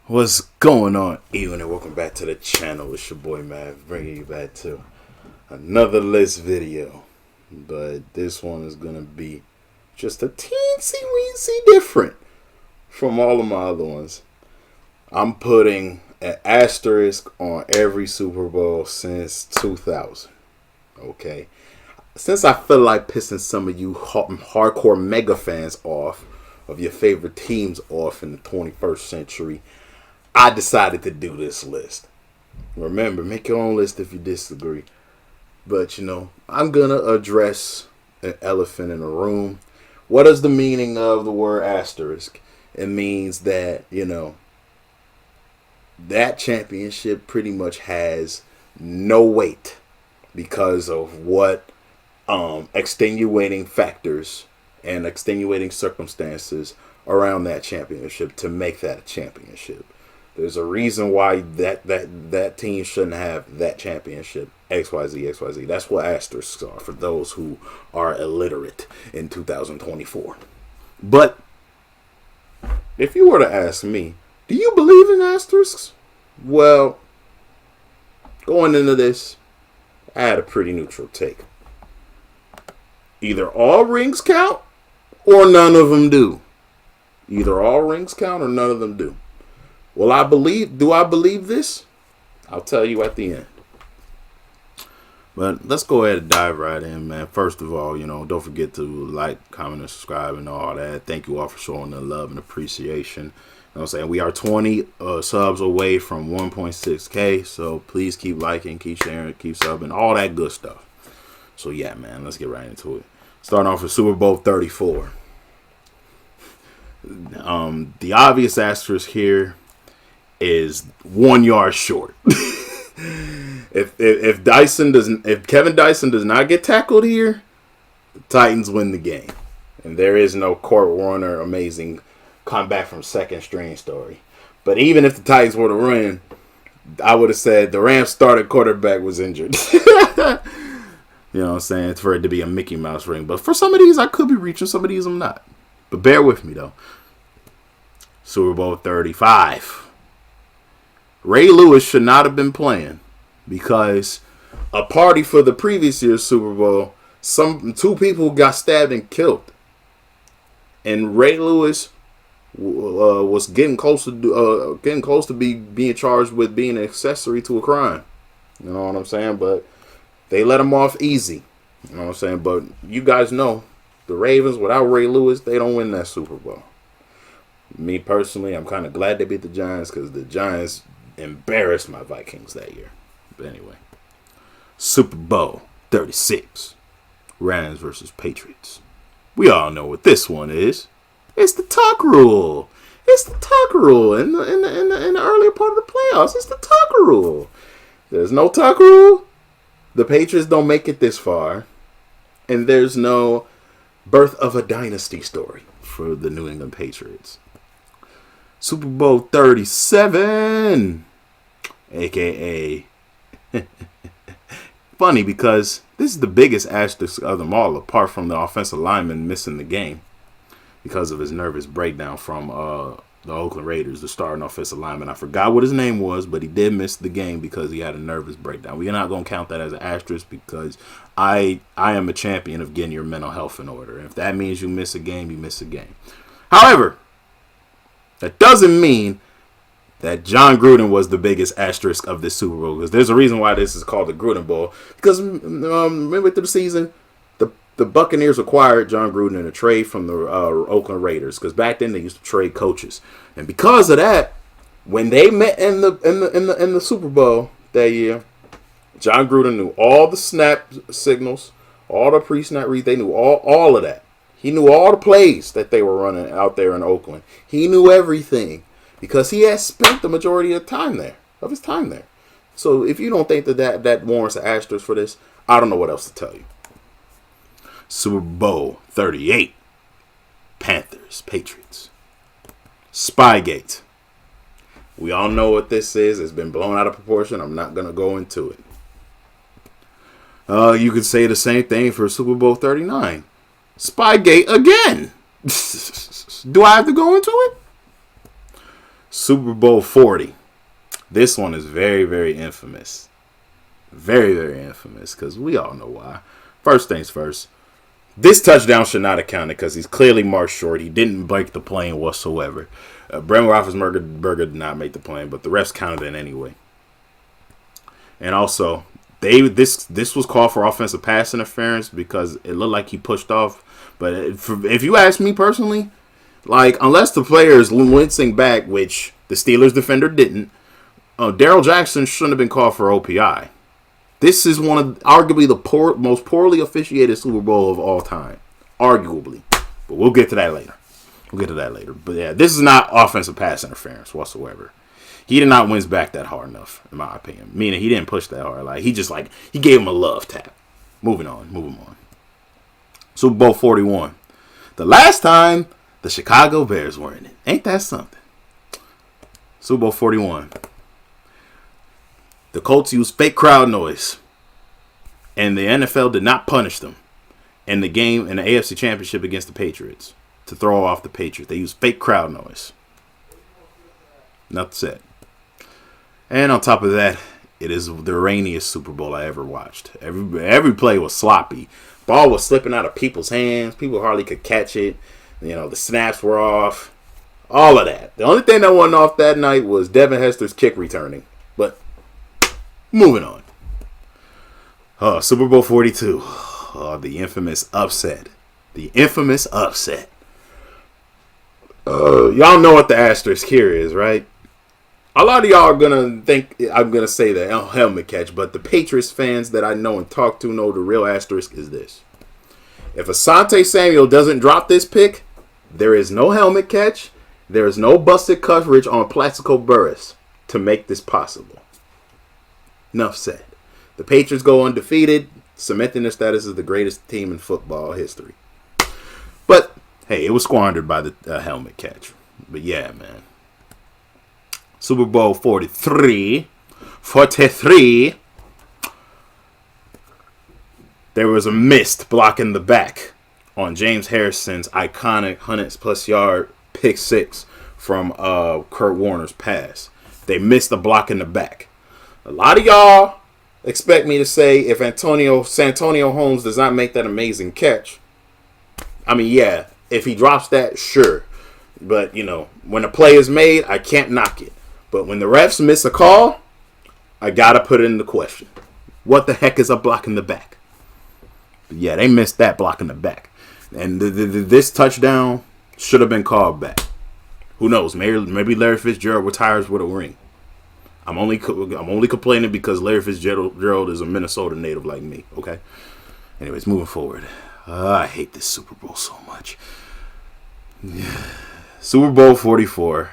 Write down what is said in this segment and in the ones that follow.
What's going on, Ewan, and welcome back to the channel. It's your boy Mav, bringing you back to another list video. But this one is going to be just a teensy-weensy different from all of my other ones. I'm putting an asterisk on every Super Bowl since 2000. Okay? Since I feel like pissing some of you hardcore mega fans off, of your favorite teams off in the 21st century, I decided to do this list. Remember, make your own list if you disagree. But, I'm going to address an elephant in the room. What is the meaning of the word asterisk? It means that, that championship pretty much has no weight because of what extenuating factors and extenuating circumstances around that championship to make that a championship. There's a reason why that team shouldn't have that championship. XYZ, XYZ. That's what asterisks are for those who are illiterate in 2024. But if you were to ask me, do you believe in asterisks? Well, going into this, I had a pretty neutral take. Either all rings count or none of them do. Either all rings count or none of them do. Do I believe this? I'll tell you at the end. But let's go ahead and dive right in, man. First of all, don't forget to like, comment, and subscribe and all that. Thank you all for showing the love and appreciation. You know what I'm saying? We are 20 subs away from 1.6K. So please keep liking, keep sharing, keep subbing, all that good stuff. So yeah, man, let's get right into it. Starting off with Super Bowl 34. The obvious asterisk here is 1 yard short. if Kevin Dyson does not get tackled here, the Titans win the game, and there is no Kurt Warner amazing comeback from second string story. But even if the Titans were to win, I would have said the Rams starting quarterback was injured. You know what I'm saying? For it to be a Mickey Mouse ring. But for some of these, I could be reaching. Some of these, I'm not. But bear with me, though. Super Bowl 35. Ray Lewis should not have been playing because a party for the previous year's Super Bowl, two people got stabbed and killed. And Ray Lewis was getting close to being charged with being an accessory to a crime. You know what I'm saying? But they let him off easy. You know what I'm saying? But you guys know the Ravens, without Ray Lewis, they don't win that Super Bowl. Me personally, I'm kind of glad they beat the Giants because the Giants embarrassed my Vikings that year. But anyway, Super Bowl 36. Rams versus Patriots. We all know what this one is. It's the tuck rule. It's the tuck rule in the earlier part of the playoffs. It's the tuck rule. There's no tuck rule. The Patriots don't make it this far. And there's no birth of a dynasty story for the New England Patriots. Super Bowl 37. AKA. Funny because this is the biggest asterisk of them all, apart from the offensive lineman missing the game because of his nervous breakdown from the Oakland Raiders, the starting offensive lineman. I forgot what his name was, but he did miss the game because he had a nervous breakdown. We're not going to count that as an asterisk because I am a champion of getting your mental health in order. If that means you miss a game, you miss a game. However, that doesn't mean that John Gruden was the biggest asterisk of this Super Bowl, because there's a reason why this is called the Gruden Bowl. Because remember through the season, the Buccaneers acquired John Gruden in a trade from the Oakland Raiders, because back then they used to trade coaches, and because of that, when they met in the Super Bowl that year, John Gruden knew all the snap signals, all the pre-snap reads. They knew all of that. He knew all the plays that they were running out there in Oakland. He knew everything because he had spent the majority of his time there. So if you don't think that warrants an asterisk for this, I don't know what else to tell you. Super Bowl 38. Panthers, Patriots. Spygate. We all know what this is. It's been blown out of proportion. I'm not going to go into it. You could say the same thing for Super Bowl 39. Spygate again. Do I have to go into it? Super Bowl 40. This one is very, very infamous. Very, very infamous because we all know why. First things first. This touchdown should not have counted because he's clearly marched short. He didn't break the plane whatsoever. Brent Roethlisberger did not make the plane, but the refs counted it anyway. And also, this was called for offensive pass interference because it looked like he pushed off. But if you ask me personally, like, unless the player is wincing back, which the Steelers defender didn't, Darrell Jackson shouldn't have been called for OPI. This is one of arguably the most poorly officiated Super Bowl of all time. Arguably. But we'll get to that later. But yeah, this is not offensive pass interference whatsoever. He did not wince back that hard enough, in my opinion. Meaning he didn't push that hard. Like, he gave him a love tap. Moving on. Super Bowl 41. The last time the Chicago Bears were in it. Ain't that something? Super Bowl 41. The Colts used fake crowd noise. And the NFL did not punish them in the game in the AFC Championship against the Patriots to throw off the Patriots. They used fake crowd noise. Nothing said. And on top of that, it is the rainiest Super Bowl I ever watched. Every play was sloppy. Ball was slipping out of people's hands. People hardly could catch it. You know, the snaps were off. All of that. The only thing that wasn't off that night was Devin Hester's kick returning. But moving on. Super Bowl 42. The infamous upset. Y'all know what the asterisk here is, right? A lot of y'all are going to think I'm going to say the helmet catch, but the Patriots fans that I know and talk to know the real asterisk is this. If Asante Samuel doesn't drop this pick, there is no helmet catch. There is no busted coverage on Plaxico Burress to make this possible. Enough said. The Patriots go undefeated, cementing their status as the greatest team in football history. But, hey, it was squandered by the helmet catch. But yeah, man. Super Bowl 43. There was a missed block in the back on James Harrison's iconic 100+ yard pick six from Kurt Warner's pass. They missed the block in the back. A lot of y'all expect me to say if Santonio Holmes does not make that amazing catch. I mean, yeah, if he drops that, sure. But, you know, when a play is made, I can't knock it. But when the refs miss a call, I got to put it into question. What the heck is a block in the back? But yeah, they missed that block in the back. And this touchdown should have been called back. Who knows? Maybe Larry Fitzgerald retires with a ring. I'm only complaining because Larry Fitzgerald is a Minnesota native like me. Okay. Anyways, moving forward. I hate this Super Bowl so much. Super Bowl 44.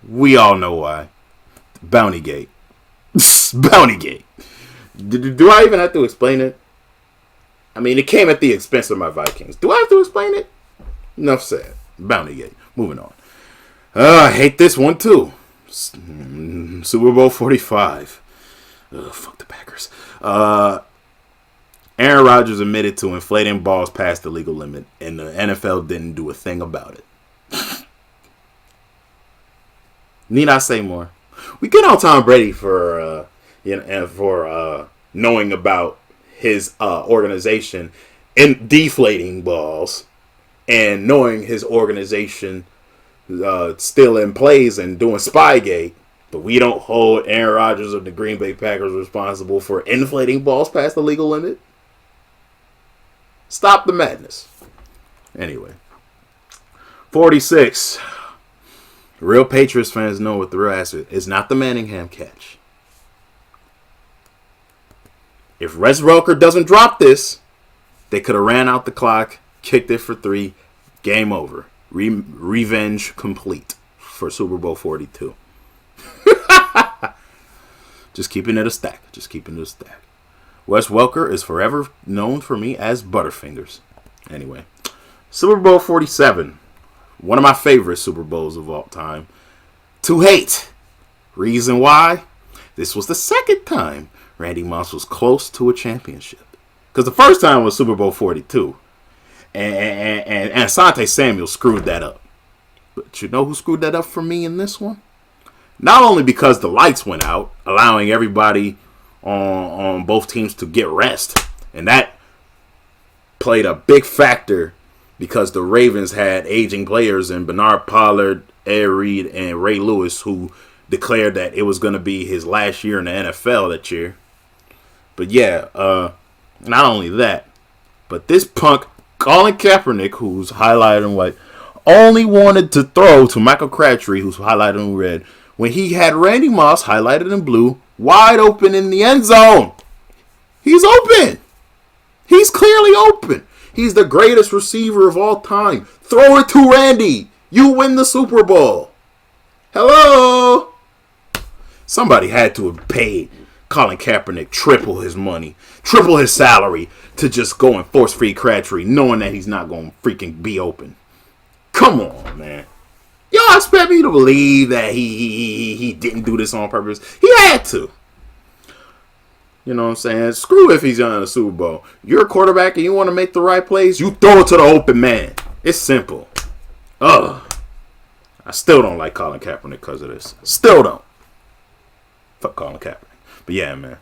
We all know why. Bountygate. Bountygate. Do I even have to explain it? I mean, it came at the expense of my Vikings. Do I have to explain it? Enough said. Bountygate. Moving on. I hate this one too. Super Bowl 45. Fuck the Packers. Aaron Rodgers admitted to inflating balls past the legal limit, and the NFL didn't do a thing about it. Need I say more? We get on Tom Brady for knowing about his organization and deflating balls, and knowing his organization still in plays and doing Spygate, but we don't hold Aaron Rodgers of the Green Bay Packers responsible for inflating balls past the legal limit. Stop the madness. Anyway, 46. Real Patriots fans know what the real answer is. It's not the Manningham catch. If Wes Welker doesn't drop this, they could have ran out the clock, kicked it for 3, game over. Revenge complete for Super Bowl 42. Just keeping it a stack. Wes Welker is forever known for me as Butterfingers. Anyway, Super Bowl 47. One of my favorite Super Bowls of all time. To hate. Reason why? This was the second time Randy Moss was close to a championship. Because the first time was Super Bowl 42. And Asante Samuel screwed that up. But you know who screwed that up for me in this one? Not only because the lights went out, allowing everybody on both teams to get rest, and that played a big factor because the Ravens had aging players in Bernard Pollard, Ed Reed, and Ray Lewis, who declared that it was going to be his last year in the NFL that year. But yeah, not only that, but this punk Colin Kaepernick, who's highlighted in white, only wanted to throw to Michael Crabtree, who's highlighted in red, when he had Randy Moss highlighted in blue, wide open in the end zone. He's open. He's clearly open. He's the greatest receiver of all time. Throw it to Randy. You win the Super Bowl. Hello? Somebody had to have paid Colin Kaepernick triple his money, triple his salary to just go and force feed Crabtree, knowing that he's not going to freaking be open. Come on, man. Y'all expect me to believe that he didn't do this on purpose? He had to. You know what I'm saying? Screw if he's in the Super Bowl. You're a quarterback and you want to make the right plays, you throw it to the open man. It's simple. Ugh. I still don't like Colin Kaepernick because of this. Still don't. Fuck Colin Kaepernick. But yeah, man.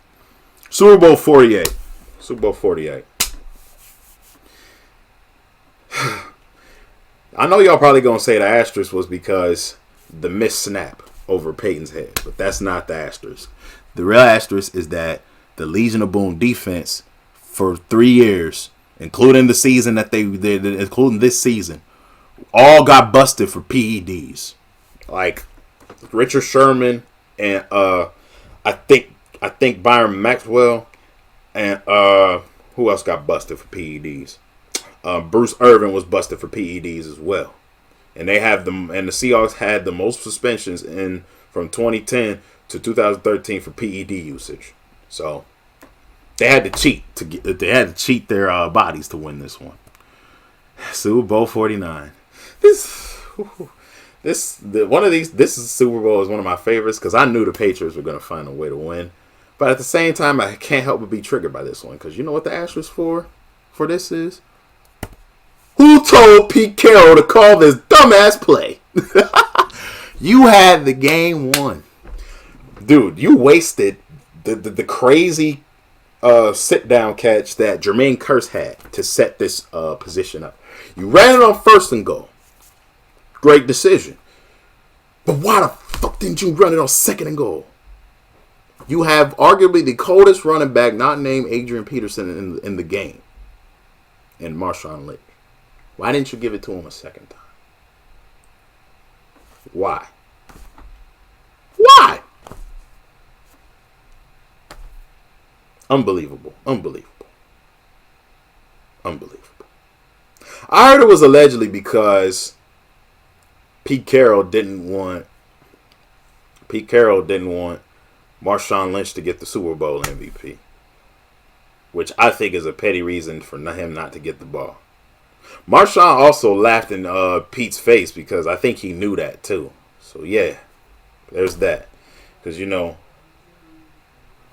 Super Bowl 48. Super Bowl 48. I know y'all probably going to say the asterisk was because the missed snap over Peyton's head. But that's not the asterisk. The real asterisk is that the Legion of Boom defense for 3 years, including the season that including this season, all got busted for PEDs. Like Richard Sherman and I think Byron Maxwell and who else got busted for PEDs? Bruce Irvin was busted for PEDs as well. And they have them, and the Seahawks had the most suspensions in from 2010 to 2013 for PED usage. So they had to cheat their bodies to win this one. Super Bowl 49. This Super Bowl is one of my favorites because I knew the Patriots were going to find a way to win. But at the same time, I can't help but be triggered by this one because you know what the asterisk for this is? Who told Pete Carroll to call this dumbass play? You had the game won. Dude, you wasted the crazy sit-down catch that Jermaine Kearse had to set this position up. You ran it on 1st and goal. Great decision. But why the fuck didn't you run it on 2nd and goal? You have arguably the coldest running back not named Adrian Peterson in the game. And Marshawn Lynch. Why didn't you give it to him a second time? Why? Why? Unbelievable. I heard it was allegedly because Pete Carroll didn't want Marshawn Lynch to get the Super Bowl MVP, which I think is a petty reason for him not to get the ball. Marshawn also laughed in Pete's face because I think he knew that too. So yeah, there's that. Because you know,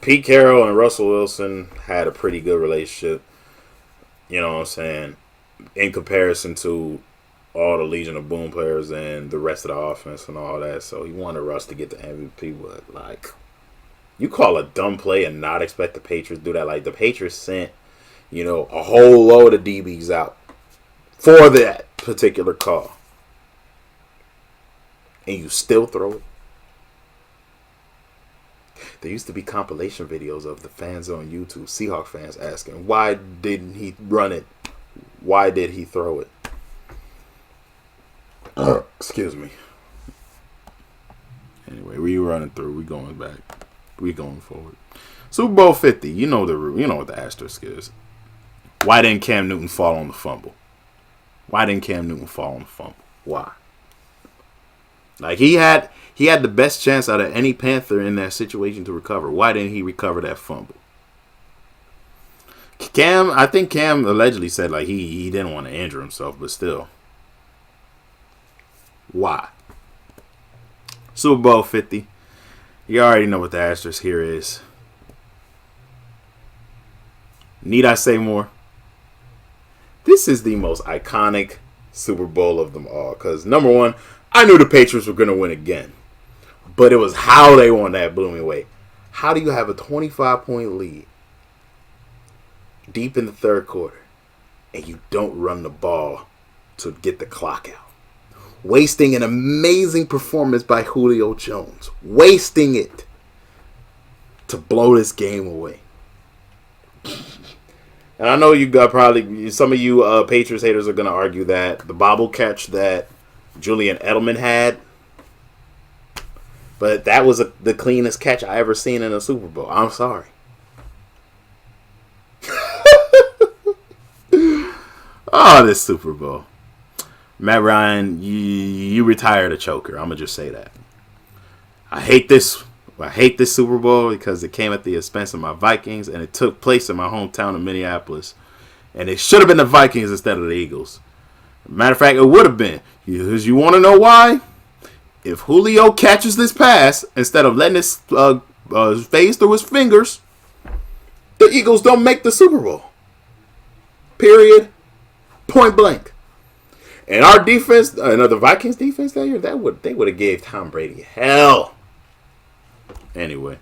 Pete Carroll and Russell Wilson had a pretty good relationship. You know what I'm saying? In comparison to all the Legion of Boom players and the rest of the offense and all that. So he wanted Russ to get the MVP. But like, you call a dumb play and not expect the Patriots to do that. Like the Patriots sent, you know, a whole load of DBs out for that particular call. And you still throw it. There used to be compilation videos of the fans on YouTube, Seahawks fans, asking, why didn't he run it? Why did he throw it? Excuse me. Anyway, we running through. We going back. We going forward. Super Bowl 50. You know what the asterisk is. Why didn't Cam Newton fall on the fumble? Why? Like he had the best chance out of any Panther in that situation to recover. Why didn't he recover that fumble? I think Cam allegedly said like he didn't want to injure himself, but still. Why? Super Bowl 50. You already know what the asterisk here is. Need I say more? This is the most iconic Super Bowl of them all. Because number one, I knew the Patriots were going to win again. But it was how they won that blew me away. How do you have a 25-point lead deep in the third quarter and you don't run the ball to get the clock out? Wasting an amazing performance by Julio Jones. Wasting it to blow this game away. And I know you got probably some of you Patriots haters are going to argue that the bobble catch that Julian Edelman had, but that was the cleanest catch I ever seen in a Super Bowl. I'm sorry. Oh, this Super Bowl. Matt Ryan, you retired a choker. I'm going to just say that. I hate this Super Bowl because it came at the expense of my Vikings, and it took place in my hometown of Minneapolis. And it should have been the Vikings instead of the Eagles. Matter of fact, it would have been. Because you want to know why? If Julio catches this pass, instead of letting it phase through his fingers, the Eagles don't make the Super Bowl. Period. Point blank. And our defense, the Vikings defense that year, they would have gave Tom Brady hell. Anyway,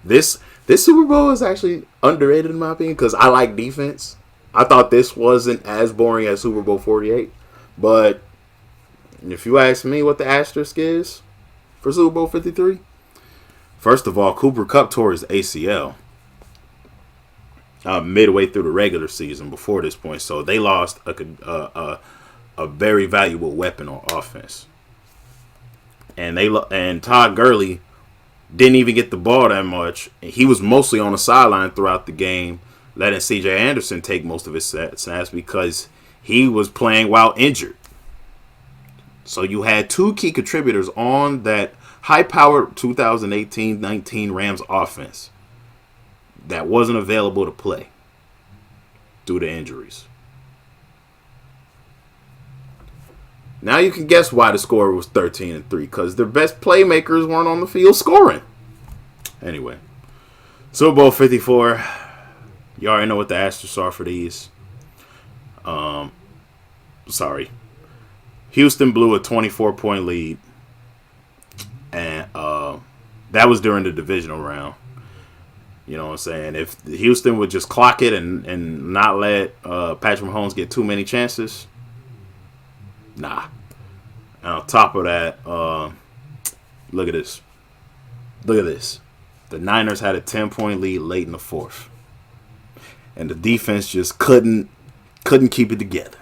this Super Bowl is actually underrated in my opinion because I like defense. I thought this wasn't as boring as Super Bowl 48, but if you ask me what the asterisk is for Super Bowl 53, first of all, Cooper Kupp tore his ACL midway through the regular season before this point, so they lost a very valuable weapon on offense. And Todd Gurley didn't even get the ball that much. He was mostly on the sideline throughout the game, letting C.J. Anderson take most of his snaps because he was playing while injured. So you had two key contributors on that high-powered 2018-19 Rams offense that wasn't available to play due to injuries. Now you can guess why the score was 13-3, because their best playmakers weren't on the field scoring. Anyway, Super Bowl 54. You already know what the asterisks are for these. Sorry. Houston blew a 24-point lead, and that was during the divisional round. You know what I'm saying? If Houston would just clock it and not let Patrick Mahomes get too many chances, nah. And on top of that, look at this. Look at this. The Niners had a 10-point lead late in the fourth. And the defense just couldn't keep it together.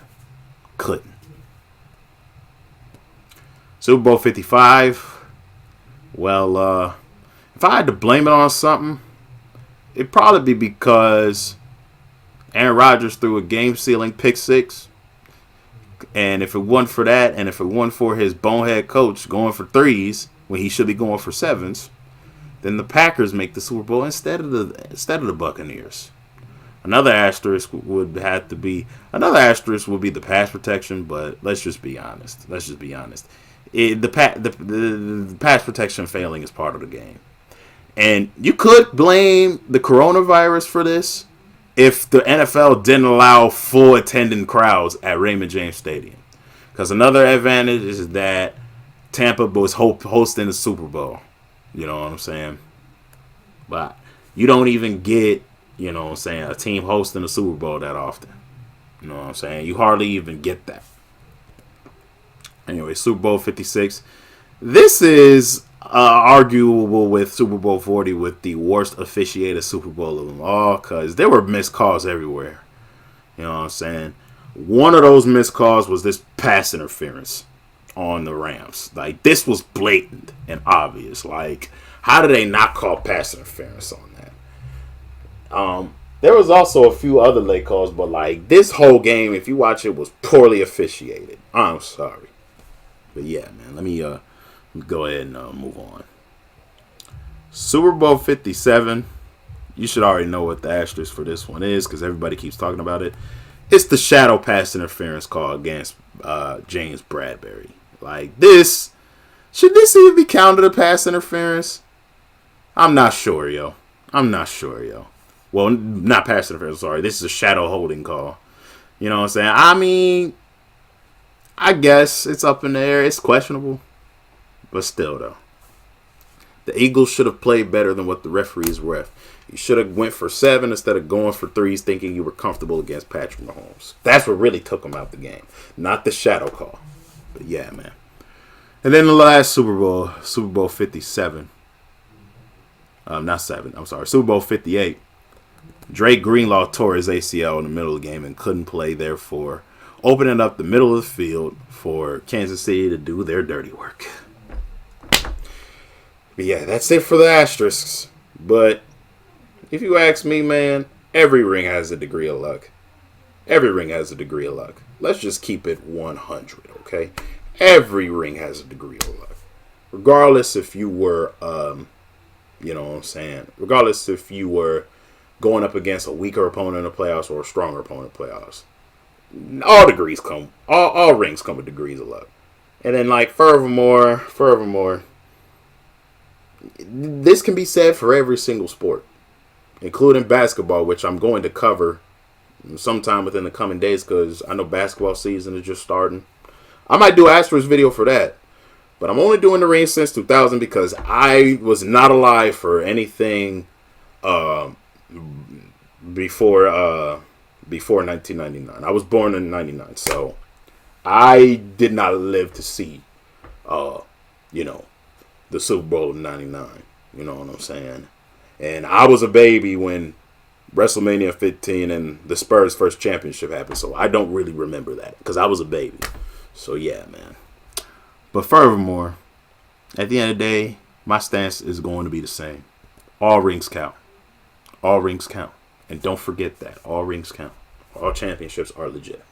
Couldn't. Super Bowl 55. Well, if I had to blame it on something, it'd probably be because Aaron Rodgers threw a game-sealing pick six. And if it wasn't for that, and if it wasn't for his bonehead coach going for threes when he should be going for sevens, then the Packers make the Super Bowl instead of the Buccaneers. Another asterisk would be the pass protection, but let's just be honest. The pass protection failing is part of the game. And you could blame the coronavirus for this if the NFL didn't allow full attending crowds at Raymond James Stadium. Because another advantage is that Tampa was hosting the Super Bowl. You know what I'm saying? But you don't even get, you know what I'm saying, a team hosting the Super Bowl that often. You know what I'm saying? You hardly even get that. Anyway, Super Bowl 56. This is arguable with Super Bowl 40 with the worst officiated Super Bowl of them all because there were missed calls everywhere. You know what I'm saying? One of those missed calls was this pass interference on the Rams. Like, this was blatant and obvious. Like, how did they not call pass interference on that? There was also a few other late calls, but like this whole game, if you watch it, was poorly officiated. I'm sorry. But yeah, man, let me go ahead and move on. Super Bowl 57. You should already know what the asterisk for this one is because everybody keeps talking about it. It's the shadow pass interference call against James Bradbury. Like this, should this even be counted a pass interference? I'm not sure, yo. Well, not pass interference, sorry. This is a shadow holding call. You know what I'm saying? I mean, I guess it's up in the air. It's questionable. But still, though. The Eagles should have played better than what the referees ref. You should have went for 7 instead of going for 3s thinking you were comfortable against Patrick Mahomes. That's what really took him out the game. Not the shadow call. But yeah, man. And then the last Super Bowl 57. Not 7. I'm sorry. Super Bowl 58. Drake Greenlaw tore his ACL in the middle of the game and couldn't play, therefore opening up the middle of the field for Kansas City to do their dirty work. But yeah, that's it for the Asterisks. But if you ask me, man, every ring has a degree of luck. Every ring has a degree of luck. Let's just keep it 100, okay? Every ring has a degree of luck. Regardless if you were, you know what I'm saying? Regardless if you were going up against a weaker opponent in the playoffs or a stronger opponent in the playoffs. All rings come with degrees of luck. And then, like, furthermore, this can be said for every single sport, including basketball, which I'm going to cover sometime within the coming days because I know basketball season is just starting. I might do an Asterisk video for that, but I'm only doing the ring since 2000 because I was not alive for anything before 1999. I was born in 99, so I did not live to see, you know, the Super Bowl of 99. You know what I'm saying? And I was a baby when WrestleMania 15 and the Spurs' first championship happened, so I don't really remember that because I was a baby. So yeah, man. But furthermore, at the end of the day, my stance is going to be the same. All rings count. All rings count. And don't forget that. All rings count. All championships are legit.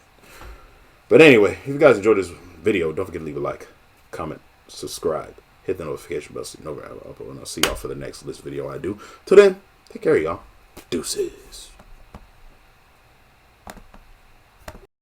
But anyway, if you guys enjoyed this video, don't forget to leave a like, comment, subscribe, hit the notification bell so you know where I upload. And I'll see y'all for the next list video I do. Till then, take care of y'all. Deuces.